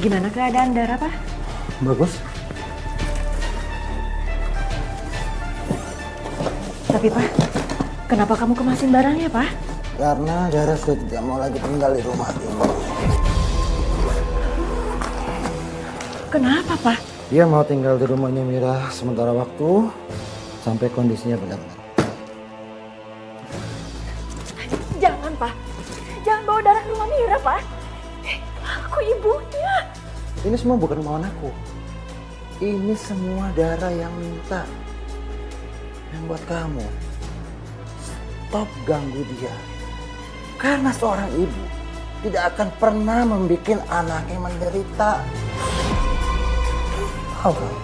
Gimana keadaan Dara, Pak? Bagus. Tapi Pak, kenapa kamu kemasin barangnya, Pak? Karena Dara sudah tidak mau lagi tinggal di rumah ini. Kenapa, Pak? Dia mau tinggal di rumahnya Mira sementara waktu sampai kondisinya benar-benar. Jangan, Pak. Jangan bawa Dara ke rumah Mira, Pak. Aku ibunya. Ini semua bukan kemauan aku. Ini semua Dara yang minta. Yang buat kamu. Stop ganggu dia. Karena seorang ibu tidak akan pernah membuat anaknya menderita. Tahu kamu?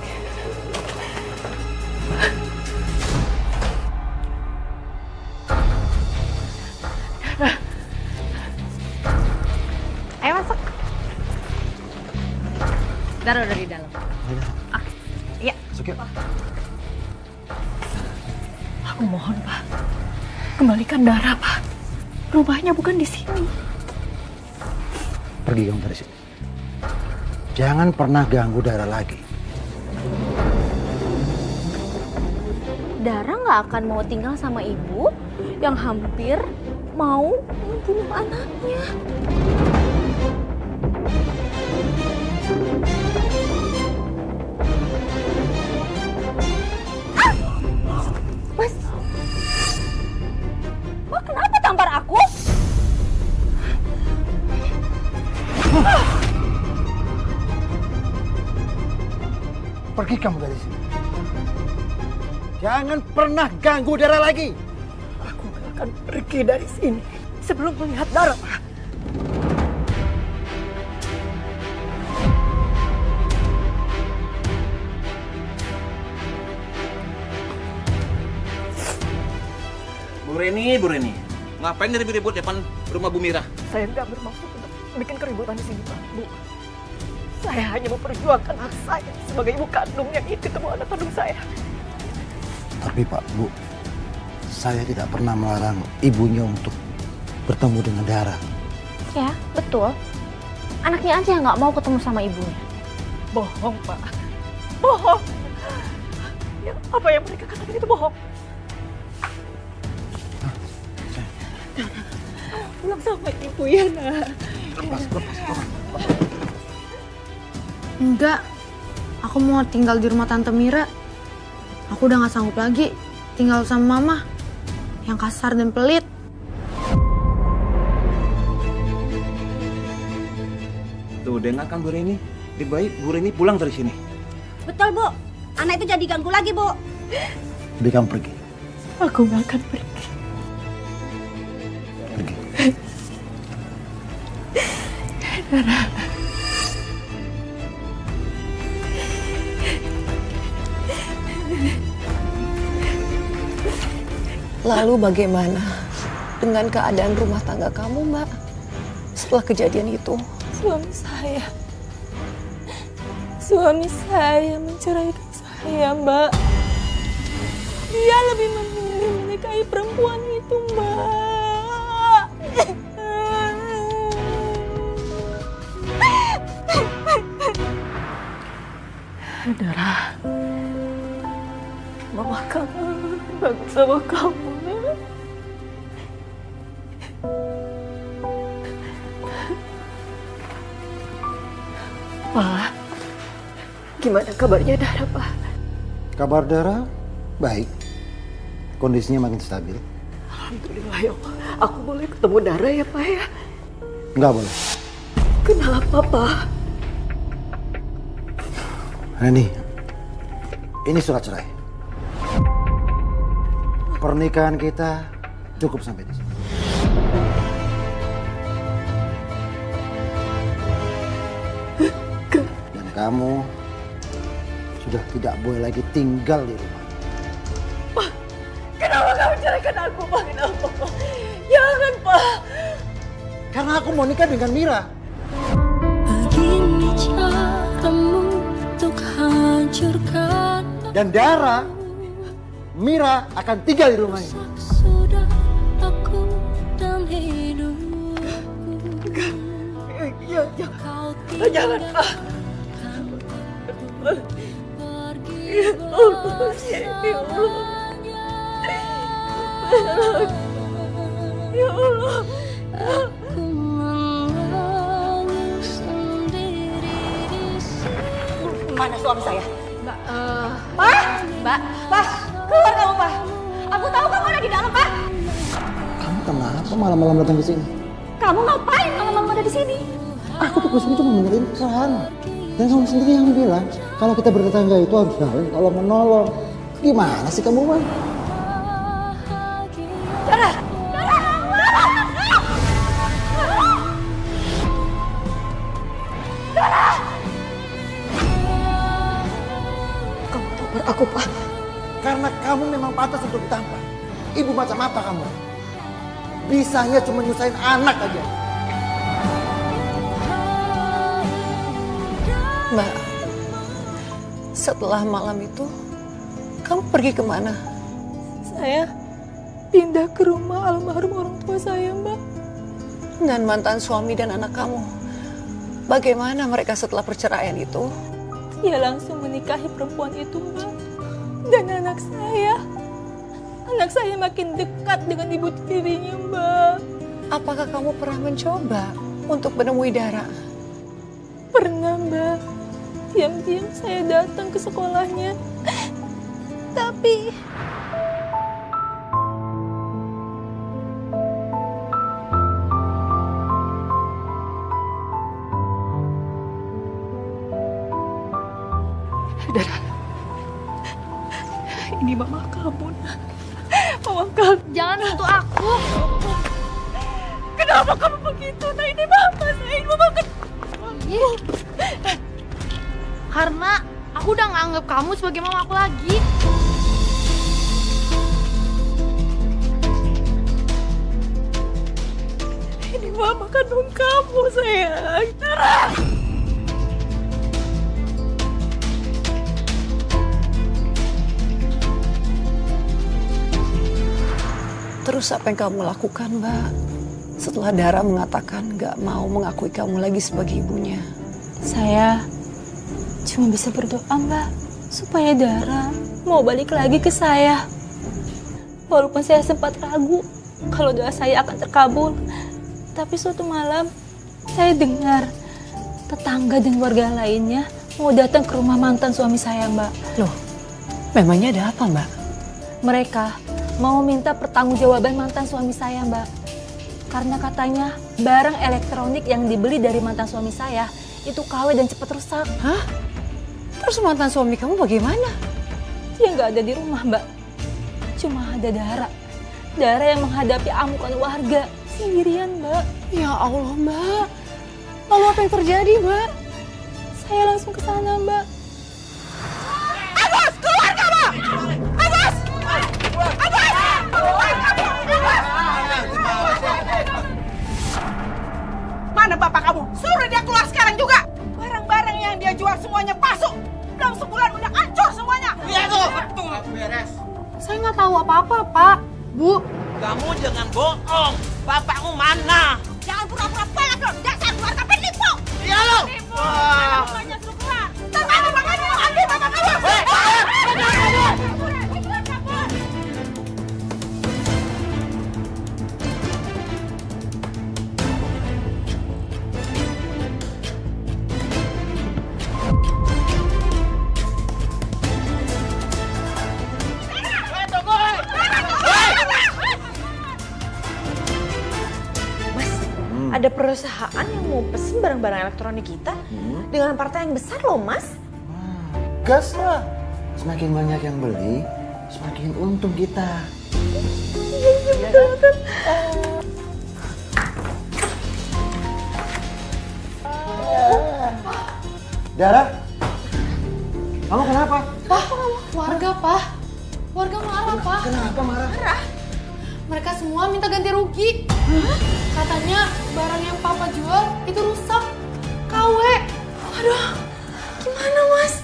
Ayo masuk. Dara udah di dalam. Ah, iya. Masuk yuk. Aku mohon, Pak. Kembalikan Dara, Pak. Rumahnya bukan di sini. Pergi kamu dari sini. Jangan pernah ganggu Dara lagi. Dara nggak akan mau tinggal sama ibu yang hampir mau membunuh anaknya. Mas, Mas kenapa tampar aku? Pergi kamu dari sini. Jangan pernah ganggu Dara lagi. Aku gak akan pergi dari sini sebelum melihat Dara, Pak. Bu Reni, ngapain ribut-ribut depan rumah Bu Mira? Saya nggak bermaksud untuk bikin keributan di sini, Pak. Bu, saya hanya memperjuangkan hak saya sebagai ibu kandung yang ingin ketemu anak kandung saya. Tapi Pak, Bu, saya tidak pernah melarang ibunya untuk bertemu dengan Dara. Ya, betul. Anaknya aja yang nggak mau ketemu sama ibunya. Bohong, Pak. Bohong. Ya, apa yang mereka katakan itu bohong. Pulang sama ibu ya, Nak. Lepas. Enggak, aku mau tinggal di rumah Tante Mira. Aku udah gak sanggup lagi tinggal sama Mama yang kasar dan pelit. Tuh, dengarkan Bu Reni. Lebih baik Bu Reni pulang dari sini. Betul, Bu. Anak itu jadi ganggu lagi, Bu. Lebih kamu pergi. Aku nggak akan pergi. Pergi. Lalu bagaimana dengan keadaan rumah tangga kamu, Mbak? Setelah kejadian itu, Suami saya menceraikan saya, Mbak. Dia lebih memilih menikahi perempuan itu, Mbak. Dara, Mama kangen banget sama kamu, Nak. Pak, gimana kabarnya Dara, Pak? Kabar Dara baik. Kondisinya makin stabil. Alhamdulillah ya Allah. Aku boleh ketemu Dara ya, Pak ya? Enggak boleh. Kenapa, Pak? Reni, ini surat cerai. Pernikahan kita cukup sampai di sini. Dan kamu sudah tidak boleh lagi tinggal di rumah. Kenapa kamu ceraikan aku, Pak? Kenapa, Pak? Jangan, Pak. Karena aku mau nikah dengan Mira. Begini caramu untuk hancurkan. Dan Dara, Mira akan tinggal di rumah ini. Sudah aku dan hidupku. kau Jangan, Pak. pergi Ya Allah, ya Allah. Ya Allah. Aku menangis sendiri di sini. Mana suami saya? Mbak, Pak, keluar kamu, Pak. Aku tahu kamu ada di dalam, Pak. Kamu kenapa malam-malam datang ke sini? Kamu ngapain malam-malam ada di sini? Aku tuh kesini cuma benerin keran. Dan kamu sendiri yang bilang kalau kita bertetangga itu harus saling tolong menolong. Gimana sih kamu, Man? Kamu tampar aku, Pak. Karena kamu memang pantas untuk ditampar. Ibu macam apa kamu? Bisanya cuma nyusahin anak aja. Mbak, setelah malam itu, kamu pergi kemana? Saya pindah ke rumah almarhum orang tua saya, Mbak. Dan mantan suami dan anak kamu. Bagaimana mereka setelah perceraian itu? Dia langsung menikahi perempuan itu, Mbak. Dan anak saya makin dekat dengan ibu tirinya, Mbak. Apakah kamu pernah mencoba untuk menemui Dara? Pernah, Mbak. Diam-diam saya datang ke sekolahnya. Tapi Dara, ini mama kamu. Mama kamu. jangan sentuh aku. Kenapa kamu begitu? Nah, ini mama saya. Ini mama Ih. Karena aku udah nggak anggap kamu sebagai mama aku lagi. Ini mama kandung kamu, sayang. Dara. Terus apa yang kamu lakukan, Mbak? Setelah Dara mengatakan gak mau mengakui kamu lagi sebagai ibunya. saya cuma bisa berdoa, Mbak, supaya Dara mau balik lagi ke saya. Walaupun saya sempat ragu kalau doa saya akan terkabul. Tapi suatu malam saya dengar tetangga dan warga lainnya mau datang ke rumah mantan suami saya, Mbak. Loh, memangnya ada apa, Mbak? Mereka mau minta pertanggungjawaban mantan suami saya, Mbak. Karena katanya barang elektronik yang dibeli dari mantan suami saya itu KW dan cepat rusak. Hah? Terus mantan suami kamu bagaimana? Dia nggak ada di rumah, Mbak. Cuma ada Dara. Dara yang menghadapi amukan warga sendirian, Mbak. Ya Allah, Mbak. Lalu apa yang terjadi, Mbak? Saya langsung ke sana, Mbak. Mana bapak kamu? Suruh dia keluar sekarang juga. Barang-barang yang dia jual semuanya palsu. Dalam sebulan udah hancur semuanya. Iya tuh, betul. Beres. Saya nggak tahu apa-apa, Pak. Bu, Kamu jangan bohong. Bapakmu mana? Jangan pura-pura pelak dong. Dasar keluarga penipu. Iya lo. Mana bapaknya suruh keluar. Tangan bapaknya mau ambil bapak kamu. Ada perusahaan yang mau pesen barang-barang elektronik kita dengan partai yang besar loh, Mas. Gas lah. Semakin banyak yang beli, semakin untung kita. Dara, kamu kenapa? Pak, warga, Pak. Warga marah, Pak. Kenapa marah? Mereka semua minta ganti rugi. Katanya barang yang Papa jual itu rusak. KW. Aduh, gimana, Mas?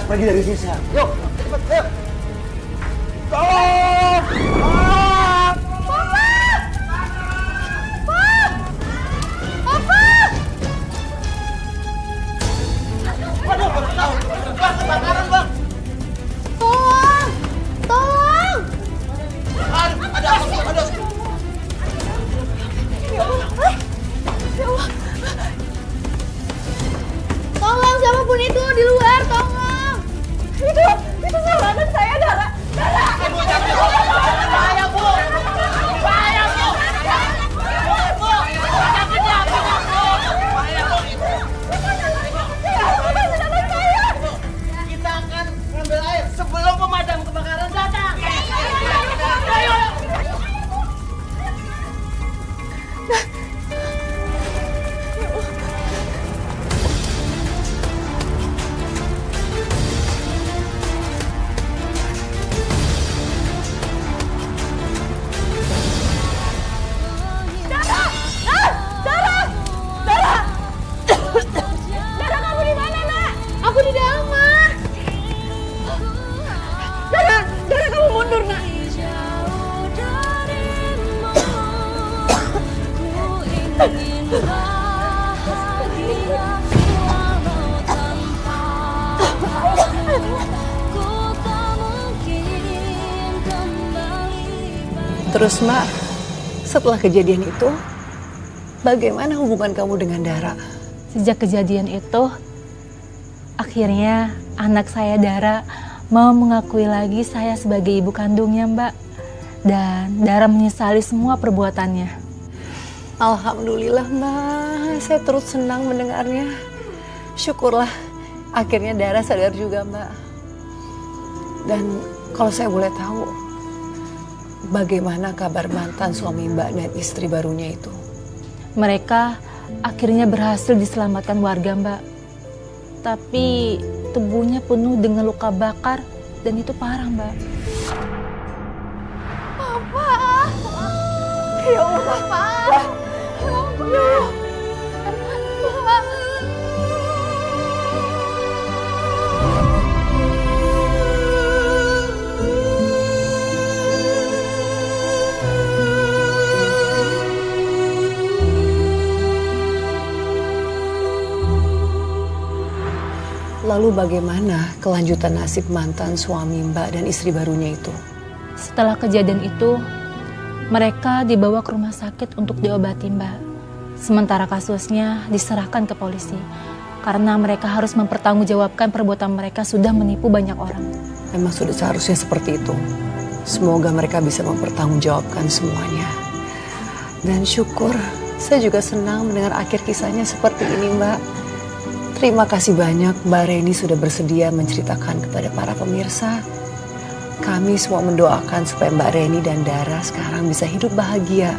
pergi dari sini sekarang. Yuk, cepet, yuk. Tolong! Kebakaran, Bang. Tolong! Tolong! Ada apa? Ada. Tolong siapapun itu di luar, tolong! Itu salah anak saya, Dara. Dara! Ibu, jangan. Bahaya, Bu. Bahaya, Bu. Bu. Sakitnya apa, Bu? Bahaya, Bu. Kita akan ngambil air sebelum pemadam kebakaran datang. Ayo. Aku di dalam, Ma. Dara, kamu mundur, nak. jauh darimu, ku ingin bahagia walau tanpamu. Ku tak mungkin kembali. Terus Mbak, setelah kejadian itu, bagaimana hubungan kamu dengan Dara? Sejak kejadian itu, akhirnya anak saya Dara mau mengakui lagi saya sebagai ibu kandungnya, Mbak. Dan Dara menyesali semua perbuatannya. Alhamdulillah Mbak, saya terus senang mendengarnya. Syukurlah, akhirnya Dara sadar juga Mbak. Dan kalau saya boleh tahu, bagaimana kabar mantan suami Mbak dan istri barunya itu? Mereka akhirnya berhasil diselamatkan warga, Mbak. Tapi tubuhnya penuh dengan luka bakar dan itu parah, Mbak. Ya Allah, Papa. Ya. Lalu bagaimana kelanjutan nasib mantan suami Mbak dan istri barunya itu? Setelah kejadian itu, mereka dibawa ke rumah sakit untuk diobati, Mbak. Sementara kasusnya diserahkan ke polisi karena mereka harus mempertanggungjawabkan perbuatan mereka sudah menipu banyak orang. Memang sudah seharusnya seperti itu. Semoga mereka bisa mempertanggungjawabkan semuanya. Dan syukur, saya juga senang mendengar akhir kisahnya seperti ini, Mbak. Terima kasih banyak Mbak Reni sudah bersedia menceritakan kepada para pemirsa. Kami semua mendoakan supaya Mbak Reni dan Dara sekarang bisa hidup bahagia.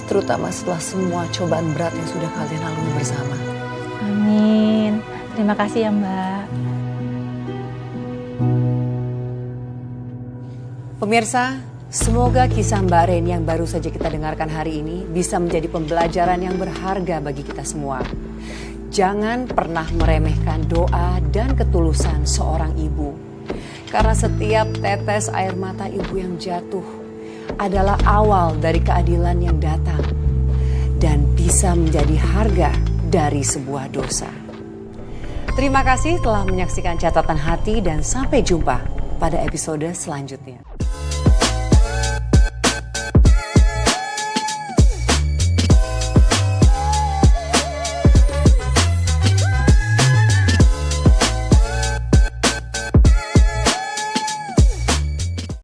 Terutama setelah semua cobaan berat yang sudah kalian lalui bersama. Amin. Terima kasih ya, Mbak. Pemirsa, semoga kisah Mbak Reni yang baru saja kita dengarkan hari ini bisa menjadi pembelajaran yang berharga bagi kita semua. Jangan pernah meremehkan doa dan ketulusan seorang ibu. Karena setiap tetes air mata ibu yang jatuh adalah awal dari keadilan yang datang. Dan bisa menjadi harga dari sebuah dosa. Terima kasih telah menyaksikan Catatan Hati dan sampai jumpa pada episode selanjutnya.